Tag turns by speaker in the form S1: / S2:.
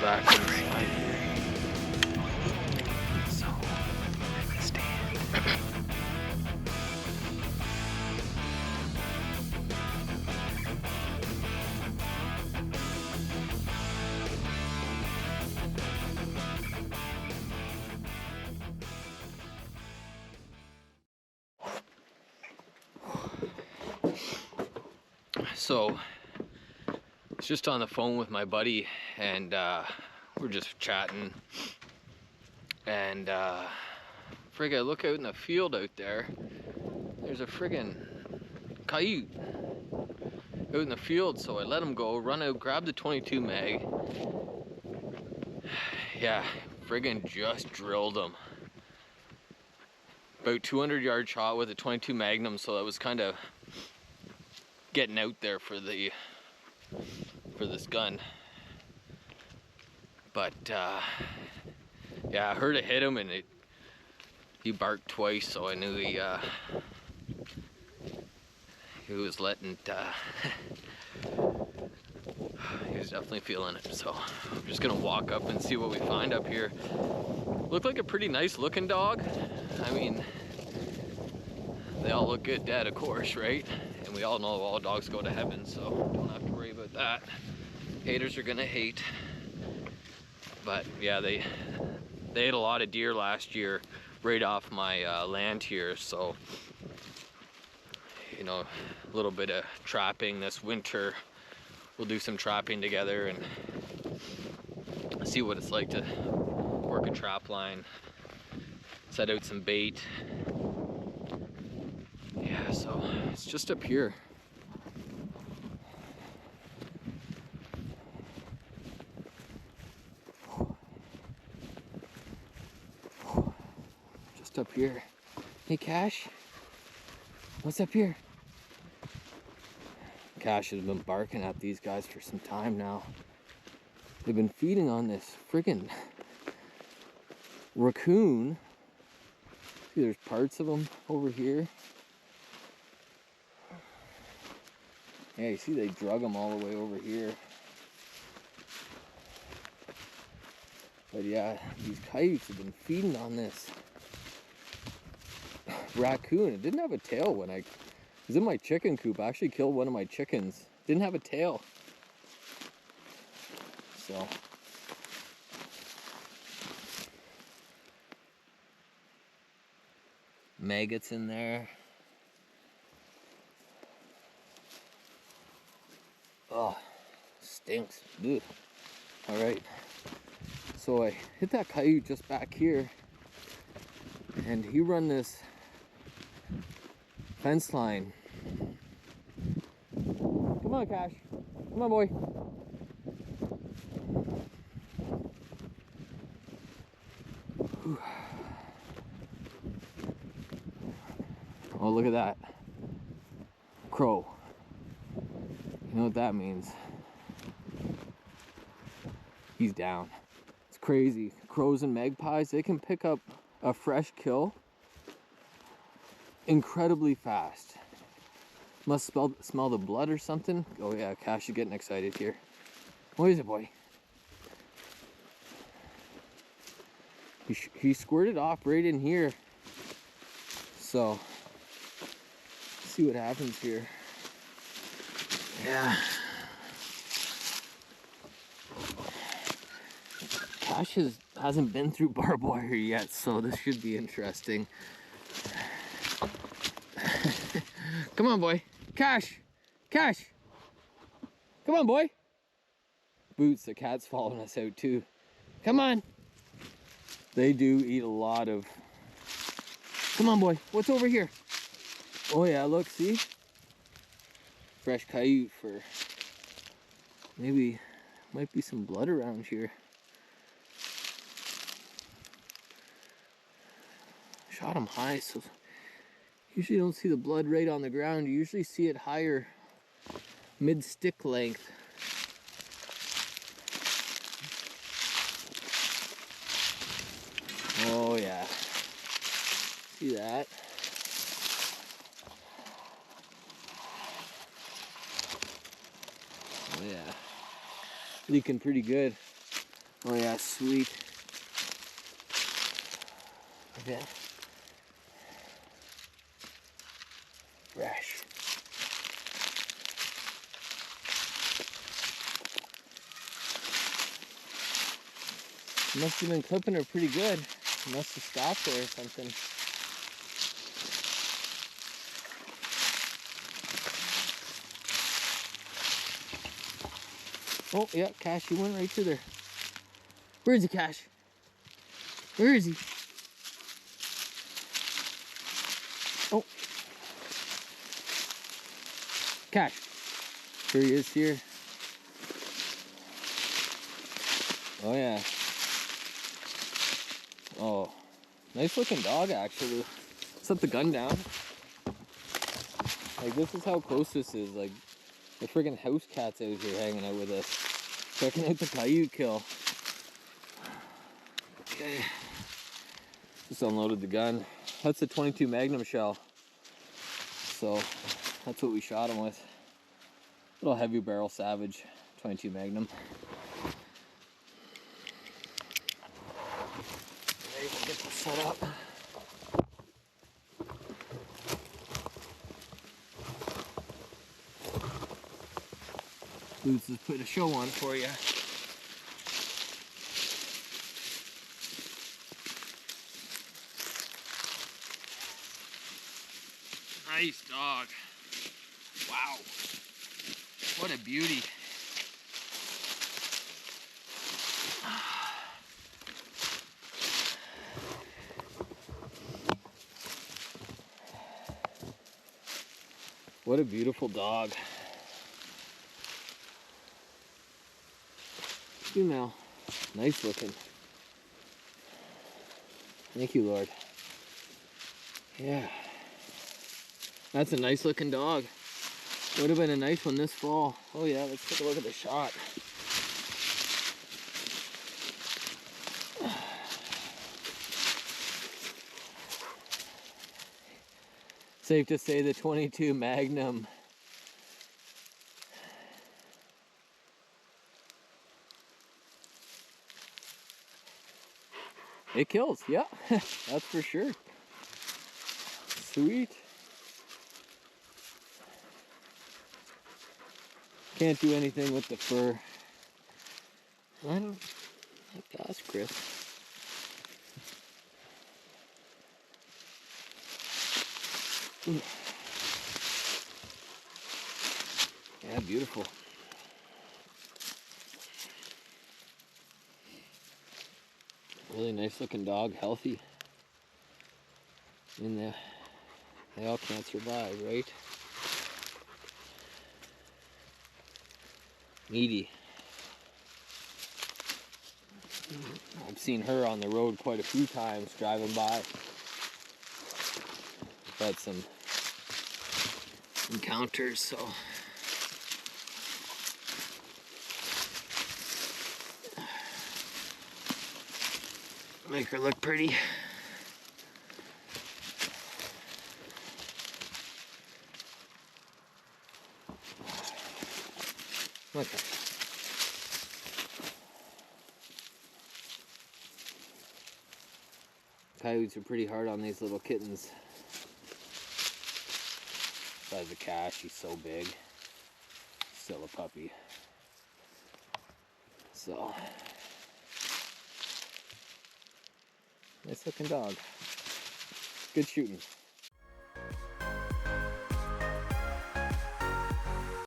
S1: back inside here. So, let's stand. So, it's just on the phone with my buddy, and we're just chatting. And frig, I look out in the field out there. There's a friggin' coyote out in the field, so I let him go, run out, grab the 22 mag. Yeah, friggin' just drilled him. About 200-yard shot with a 22 Magnum, so that was kind of getting out there for this gun. But yeah, I heard it hit him, and he barked twice, so I knew he was letting he was definitely feeling it. So I'm just gonna walk up and see what we find up here. Looked like a pretty nice looking dog. I mean, they all look good dead, of course, right? And we all know all dogs go to heaven, so don't have to worry about that. Haters are gonna hate. But yeah, they ate a lot of deer last year right off my land here, so you know, a little bit of trapping this winter. We'll do some trapping together and see what it's like to work a trap line, set out some bait. Yeah, so it's just up here. Just up here. Hey, Cash, what's up here? Cash has been barking at these guys for some time now. They've been feeding on this friggin' raccoon. See, there's parts of them over here. Yeah, you see they drug them all the way over here. But yeah, these coyotes have been feeding on this raccoon. It didn't have a tail when it was in my chicken coop. I actually killed one of my chickens. Didn't have a tail. So maggots in there. Oh, stinks. Ugh. All right. So I hit that coyote just back here, and he run this fence line. Come on, Cash. Come on, boy. Oh, look at that. Crow. You know what that means? He's down. It's crazy. Crows and magpies, they can pick up a fresh kill incredibly fast. Must smell the blood or something. Oh yeah, Cash is getting excited here. What is it, boy? He squirted off right in here. So, let's see what happens here. Yeah. Cash hasn't been through barbed wire yet, so this should be interesting. Come on, boy. Cash! Cash! Come on, boy! Boots, the cat's following us out too. Come on! They do eat a lot of... Come on, boy. What's over here? Oh yeah, look, see? Fresh coyote for... Maybe... Might be some blood around here. Shot him high, so... Usually you don't see the blood right on the ground. You usually see it higher, mid-stick length. Oh yeah. See that? Oh yeah. Leaking pretty good. Oh yeah, sweet. Okay. Fresh. Must have been clipping her pretty good. Must have stopped there or something. Oh yeah, Cash, he went right through there. Where is he, Cash? Where is he? Oh. Cash. Here he is here. Oh yeah. Oh. Nice looking dog actually. Set the gun down. Like this is how close this is. Like the friggin' house cat's out here hanging out with us. Checking out the coyote kill. Okay. Just unloaded the gun. That's a 22 Magnum shell. So that's what we shot him with. Little heavy barrel Savage 22 Magnum. There you go, get this set up. Boots has put a show on for you. Nice dog. Wow. What a beauty. What a beautiful dog. Female. Nice looking. Thank you, Lord. Yeah. That's a nice looking dog. Would have been a nice one this fall. Oh yeah, let's take a look at the shot. Safe to say the 22 Magnum. It kills, yeah, that's for sure. Sweet. Can't do anything with the fur. I don't like gosh, Chris. Yeah, beautiful. Really nice looking dog, healthy. In there, they all can't survive, right? Meaty. I've seen her on the road quite a few times driving by. I've had some encounters, so. Make her look pretty. Okay. Coyotes are pretty hard on these little kittens. Besides the Cash, he's so big. Still a puppy. So, nice looking dog. Good shooting.